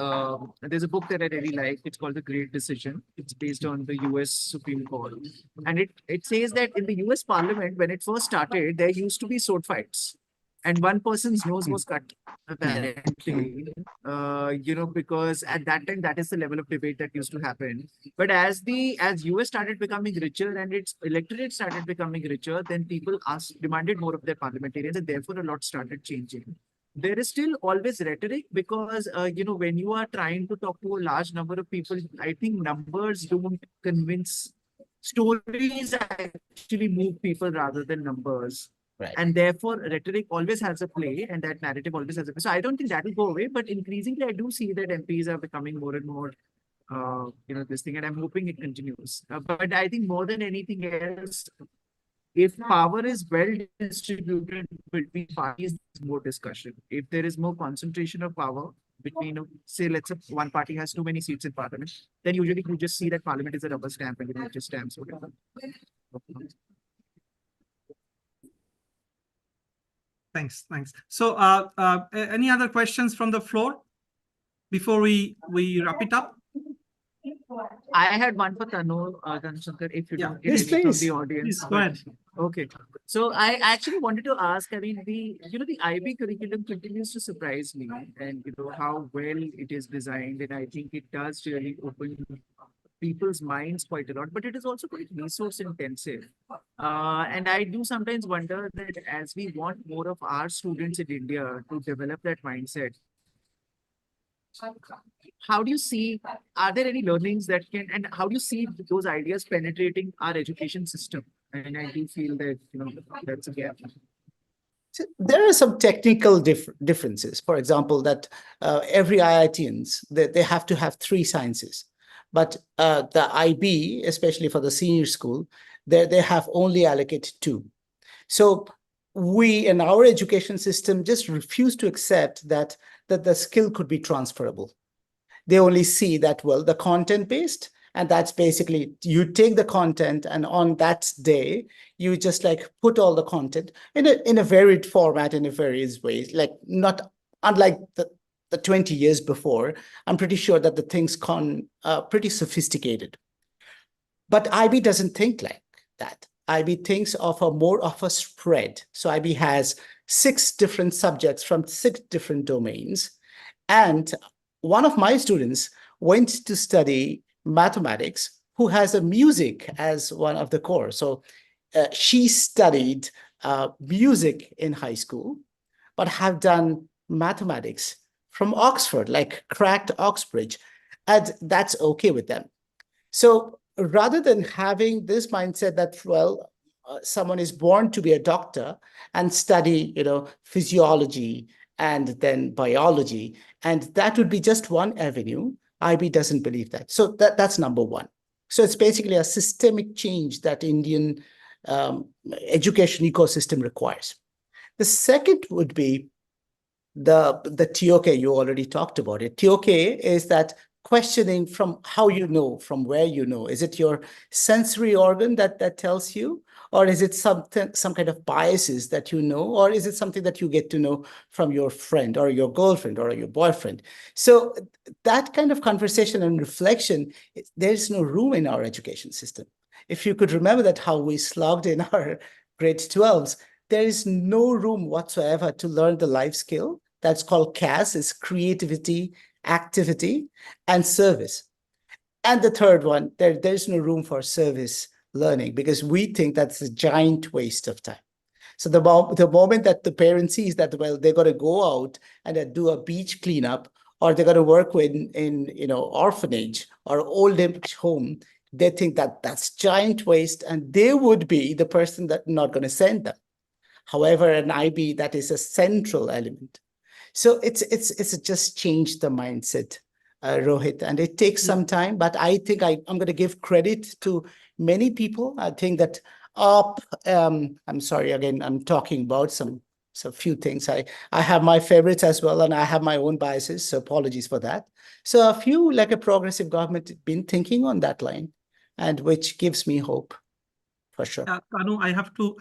there's a book that I really like. It's called The Great Decision. It's based on the US Supreme Court. And it says that in the US Parliament, when it first started, there used to be sword fights. And one person's nose was cut, apparently, because at that time, that is the level of debate that used to happen. But as US started becoming richer and its electorate started becoming richer, then people demanded more of their parliamentarians, and therefore a lot started changing. There is still always rhetoric because, when you are trying to talk to a large number of people, I think numbers don't convince. Stories actually move people rather than numbers. Right. And therefore, rhetoric always has a play, and that narrative always has a play. So I don't think that will go away, but increasingly, I do see that MPs are becoming more and more, this thing, and I'm hoping it continues. But I think more than anything else, if power is well distributed between parties, there's more discussion. If there is more concentration of power between, say, let's say one party has too many seats in parliament, then usually you just see that parliament is a rubber stamp and it just stamps whatever. Thanks. So, any other questions from the floor before we wrap it up? I had one for Tanu, Shankar, if you Yeah. don't get Yes, any from please. the audience. Please, go ahead. Okay. So I actually wanted to ask, I mean, the IB curriculum continues to surprise me, and how well it is designed. And I think it does really open people's minds quite a lot, but it is also quite resource intensive. And I do sometimes wonder that as we want more of our students in India to develop that mindset, how do you see, are there any learnings that can, and how do you see those ideas penetrating our education system? And I do feel that, that's a gap. So there are some technical differences. For example, that every IITians, they have to have 3 sciences. But the IB, especially for the senior school, they have only allocated 2. So we in our education system just refuse to accept that the skill could be transferable. They only see that, well, the content based, and that's basically you take the content, and on that day you just like put all the content in a varied format in a various ways, like not unlike the 20 years before. I'm pretty sure that the things pretty sophisticated. But IB doesn't think like that. IB thinks of more of a spread. So IB has 6 different subjects from 6 different domains. And one of my students went to study mathematics, who has a music as one of the core. So she studied music in high school, but have done mathematics from Oxford, like cracked Oxbridge, and that's okay with them. So rather than having this mindset that, well, someone is born to be a doctor and study, physiology and then biology, and that would be just one avenue, IB doesn't believe that. So that's number one. So it's basically a systemic change that Indian education ecosystem requires. The second would be the TOK. You already talked about it. TOK is that questioning from how you know, from where you know. Is it your sensory organ that tells you? Or is it some kind of biases that you know? Or is it something that you get to know from your friend or your girlfriend or your boyfriend? So that kind of conversation and reflection, there's no room in our education system. If you could remember that how we slogged in our grade 12s, there is no room whatsoever to learn the life skill. That's called CAS, is creativity, activity, and service. And the third one, there's no room for service learning, because we think that's a giant waste of time. So the moment that the parent sees that, well, they're going to go out and do a beach cleanup, or they're going to work in orphanage or old age home, they think that that's giant waste, and they would be the person that not going to send them. However, an IB, that is a central element. So it's just changed the mindset, Rohit, and it takes some time, but I think I'm going to give credit to many people. I think that I'm sorry, again, I'm talking about some few things. I have my favorites as well, and I have my own biases, so apologies for that. So a few, like a progressive government, been thinking on that line, and which gives me hope, for sure. Tanu, I have to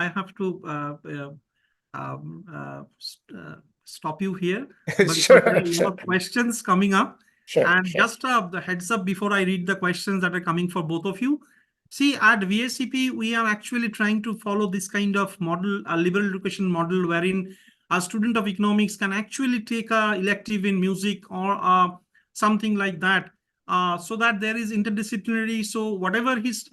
stop you here. But Sure, there are a lot sure. of questions coming up. Sure, And sure. just the heads up before I read the questions that are coming for both of you. See, at VACP, we are actually trying to follow this kind of model, a liberal education model, wherein a student of economics can actually take a elective in music or something like that, so that there is interdisciplinary. So whatever his,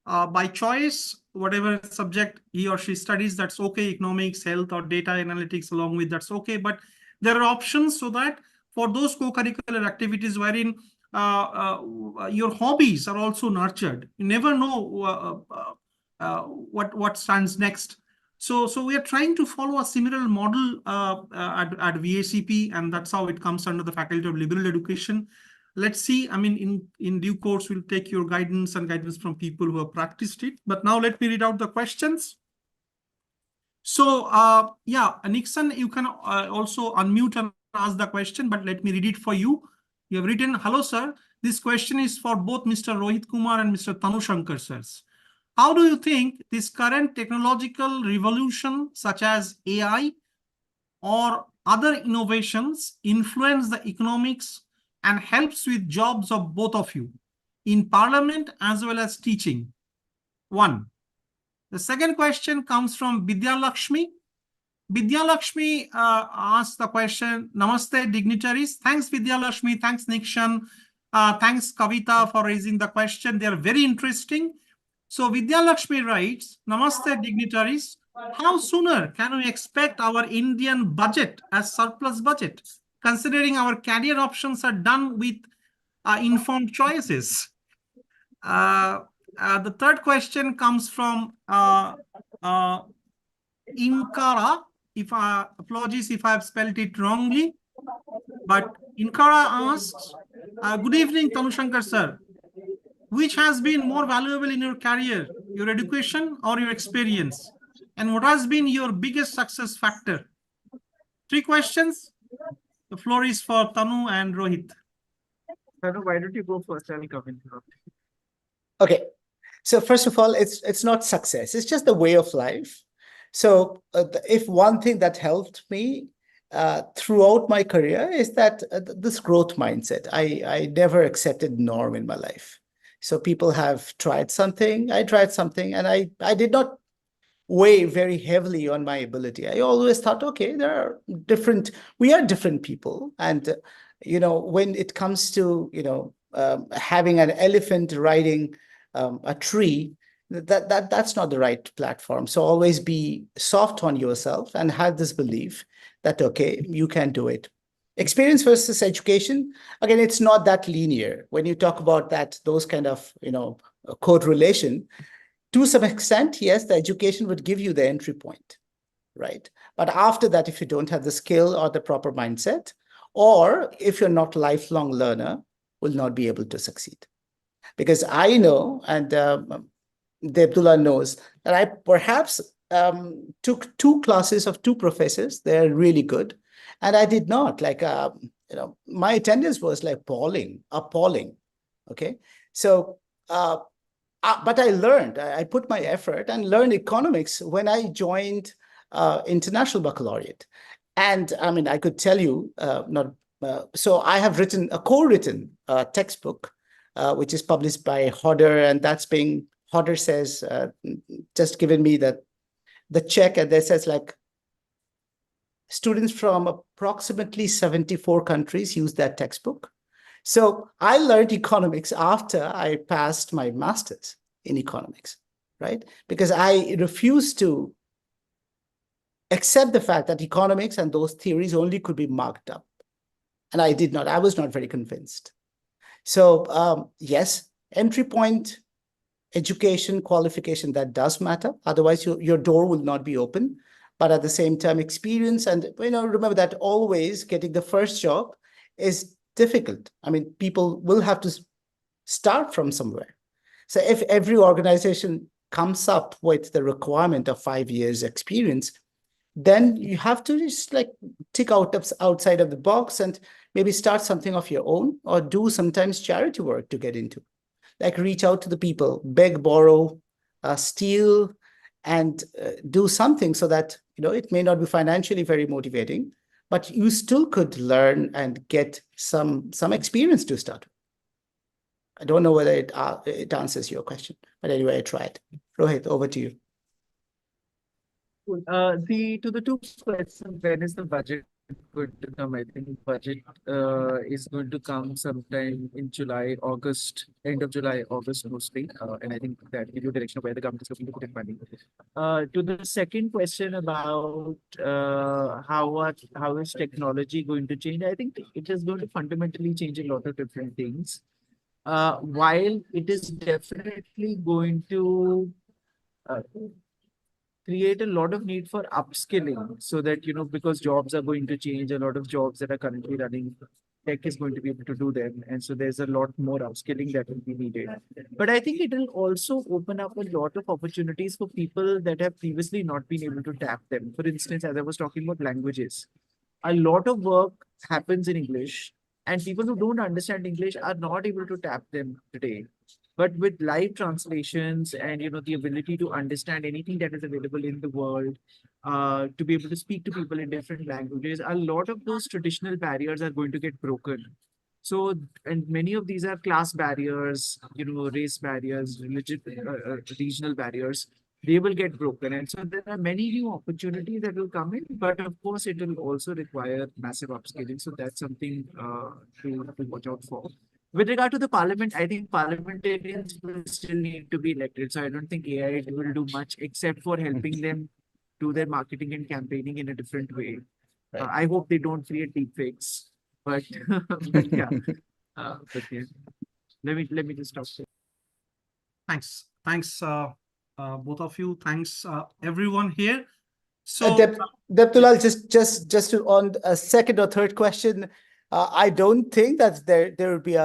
by choice, whatever subject he or she studies, that's okay. Economics, health, or data analytics along with, that's okay. But there are options so that for those co-curricular activities wherein your hobbies are also nurtured. You never know what stands next. So we are trying to follow a similar model at VACP, and that's how it comes under the Faculty of Liberal Education. Let's see. I mean, in due course, we'll take your guidance and guidance from people who have practiced it. But now let me read out the questions. So yeah, Nixon, you can also unmute and ask the question, but let me read it for you. You have written, hello, sir. This question is for both Mr. Rohit Kumar and Mr. Tanu Shankar, sirs. How do you think this current technological revolution, such as AI or other innovations, influence the economics and helps with jobs of both of you in parliament as well as teaching? One. The second question comes from Vidya Lakshmi. Vidya Lakshmi asked the question, Namaste, dignitaries. Thanks, Vidya Lakshmi. Thanks, Nikshan. Thanks, Kavita, for raising the question. They are very interesting. So Vidya Lakshmi writes, Namaste, dignitaries. How sooner can we expect our Indian budget as surplus budget, considering our career options are done with informed choices? The third question comes from Inkara. Apologies if I have spelled it wrongly, but Inkara asks, good evening, Tanu Shankar sir. Which has been more valuable in your career, your education or your experience? And what has been your biggest success factor? Three questions. The floor is for Tanu and Rohit. Tanu, why don't you go first? I'll come in. Okay. So first of all, it's not success. It's just the way of life. So if one thing that helped me throughout my career is that this growth mindset. I never accepted norm in my life. So people have tried something, I tried something, and I did not weigh very heavily on my ability. I always thought, okay, we are different people. And, when it comes to, having an elephant riding a tree, that's not the right platform. So always be soft on yourself and have this belief that, okay, you can do it. Experience versus education, again, it's not that linear. When you talk about those kind of, correlation, to some extent, yes, the education would give you the entry point, right? But after that, if you don't have the skill or the proper mindset, or if you're not a lifelong learner, will not be able to succeed. Because I know, and Debdullah knows, that I perhaps took 2 classes of 2 professors. They're really good. And I did not, my attendance was like appalling. Okay. So, but I learned, I put my effort and learned economics when I joined International Baccalaureate. And I mean, I could tell you, so I have co-written textbook, which is published by Hodder, and Hodder says, just given me the check, and there says students from approximately 74 countries use that textbook. So I learned economics after I passed my master's in economics, right? Because I refused to accept the fact that economics and those theories only could be marked up. And I was not very convinced. So yes, entry point, education, qualification, that does matter. Otherwise, your door will not be open. But at the same time, experience, and remember that always getting the first job is difficult. I mean, people will have to start from somewhere. So if every organization comes up with the requirement of 5 years experience, then you have to just like tick out outside of the box and maybe start something of your own, or do sometimes charity work to get into. Like reach out to the people, beg, borrow, steal, and do something so that, it may not be financially very motivating, but you still could learn and get some experience to start with. I don't know whether it answers your question, but anyway, I tried. Rohit, over to you. To the two questions, when is the budget going to come? I think budget is going to come sometime in July, August, end of July, August mostly. And I think that gives you direction of where the government is looking to put in money. To the second question about how is technology going to change? I think it is going to fundamentally change a lot of different things. While it is definitely going to create a lot of need for upskilling, so that, because jobs are going to change, a lot of jobs that are currently running, tech is going to be able to do them. And so there's a lot more upskilling that will be needed. But I think it will also open up a lot of opportunities for people that have previously not been able to tap them. For instance, as I was talking about languages, a lot of work happens in English, and people who don't understand English are not able to tap them today. But with live translations and the ability to understand anything that is available in the world, to be able to speak to people in different languages, a lot of those traditional barriers are going to get broken. So, and many of these are class barriers, race barriers, regional barriers. They will get broken, and so there are many new opportunities that will come in. But of course, it will also require massive upskilling. So that's something to watch out for. With regard to the parliament, I think parliamentarians will still need to be elected. So I don't think AI will do much except for helping them do their marketing and campaigning in a different way. Right. I hope they don't create deepfakes, but, but yeah. But yeah. Let me just stop there. Thanks. Thanks, both of you. Thanks, everyone here. So, Deptulal, just to on a second or third question, I don't think that there will be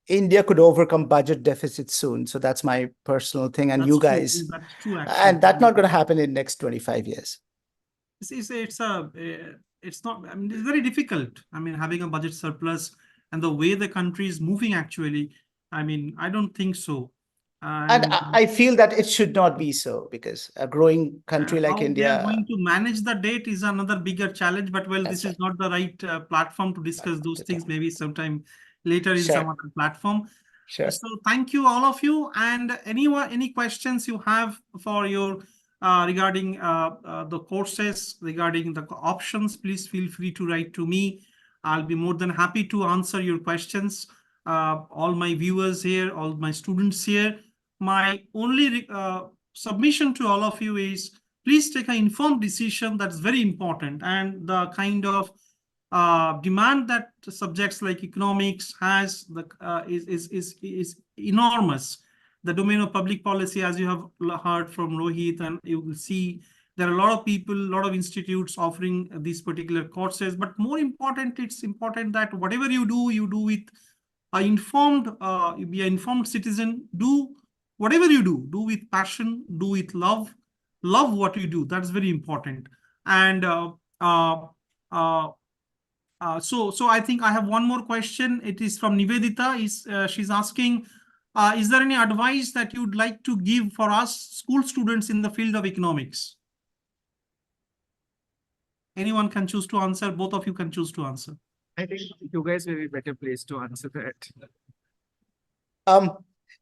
India could overcome budget deficits soon. So that's my personal thing, and you guys, that's true, actually. and that's not going to happen in next 25 years. It's not. I mean, it's very difficult. I mean, having a budget surplus and the way the country is moving, actually, I mean, I don't think so. And I feel that it should not be so, because a growing country like India. How they are going to manage the debt is another bigger challenge. But well, this is not the right platform to discuss those things. Maybe sometime later in some other platform. Sure. So thank you, all of you. And any questions you have for your regarding the courses, regarding the options, please feel free to write to me. I'll be more than happy to answer your questions. All my viewers here, all my students here. My only submission to all of you is please take an informed decision. That's very important. And the kind of demand that subjects like economics has is enormous. The domain of public policy, as you have heard from Rohit, and you will see there are a lot of people, a lot of institutes offering these particular courses. But more important, it's important that whatever you do with informed, be an informed citizen. Do whatever you do with passion, do with love what you do. That's very important. And so I think I have one more question. It is from Nivedita. She's asking, is there any advice that you'd like to give for us school students in the field of economics? Anyone can choose to answer. Both of you can choose to answer. I think you guys will be better placed to answer that.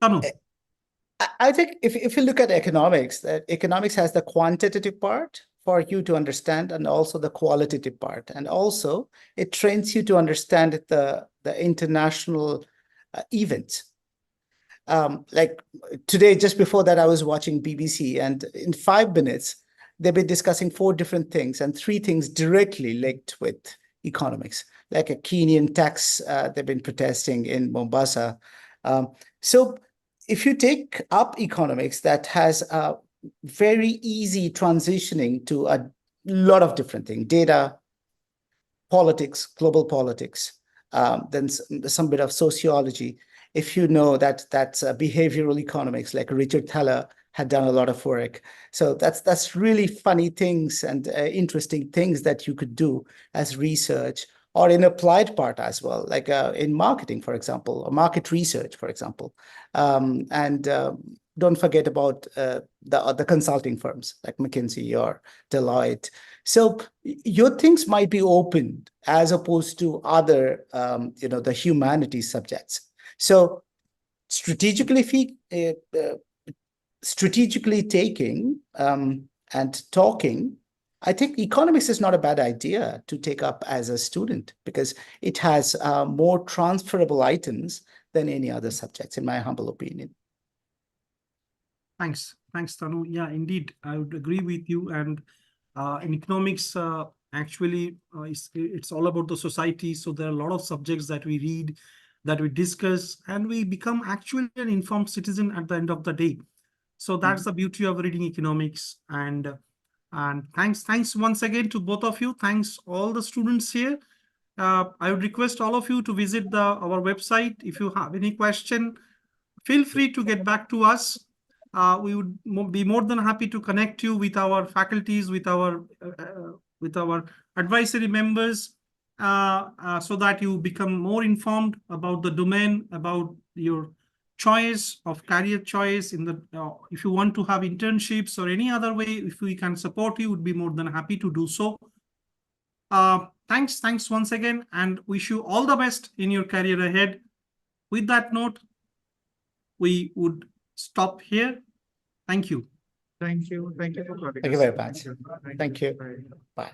Tanu. I think if you look at economics, that economics has the quantitative part for you to understand, and also the qualitative part. And also it trains you to understand the international events. Like today, just before that, I was watching BBC, and in 5 minutes, they've been discussing 4 different things, and 3 things directly linked with economics. Like a Kenyan tax, they've been protesting in Mombasa. So if you take up economics, that has a very easy transitioning to a lot of different things: data, politics, global politics, then some bit of sociology. If you know that that's behavioral economics, like Richard Thaler had done a lot of work. So that's really funny things and interesting things that you could do as research, or in applied part as well, like in marketing, for example, or market research, for example. And don't forget about the consulting firms like McKinsey or Deloitte. So your things might be opened as opposed to other, the humanities subjects. So strategically taking and talking, I think economics is not a bad idea to take up as a student, because it has more transferable items than any other subjects, in my humble opinion. Thanks, Tanu. Yeah, indeed, I would agree with you. And in economics, actually, it's all about the society. So there are a lot of subjects that we read, that we discuss, and we become actually an informed citizen at the end of the day. So that's the beauty of reading economics. And thanks once again to both of you. Thanks all the students here. I would request all of you to visit our website. If you have any question, feel free to get back to us. We would be more than happy to connect you with our faculties, with our advisory members, so that you become more informed about the domain, about your choice of career choice. If you want to have internships or any other way, if we can support you, would be more than happy to do so. Thanks once again, and wish you all the best in your career ahead. With that note, we would stop here. Thank you. Thank you. Thank you for coming. Thank you very much. Thank you. Bye.